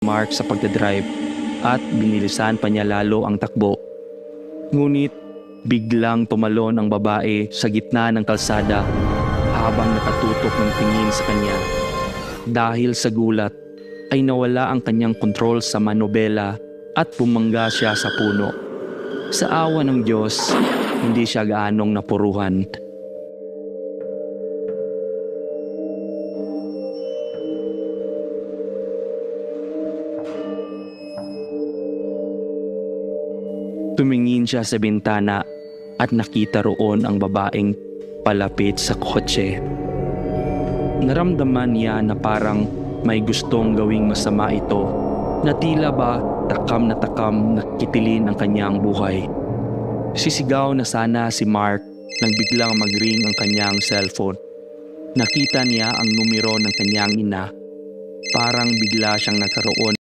Mark sa pagdadrive at binilisan pa niya lalo ang takbo. Ngunit biglang tumalon ang babae sa gitna ng kalsada habang nakatutok ng tingin sa kanya. Dahil sa gulat ay nawala ang kanyang kontrol sa manobela at bumangga siya sa puno. Sa awa ng Diyos, hindi siya gaanong napuruhan. Tumingin siya sa bintana at nakita roon ang babaeng palapit sa kotse. Naramdaman niya na parang may gustong gawing masama ito, na tila ba takam na kitilin ang kanyang buhay. Sisigaw na sana si Mark nang biglang mag-ring ang kanyang cellphone. Nakita niya ang numero ng kanyang ina. Parang bigla siyang nagkaroon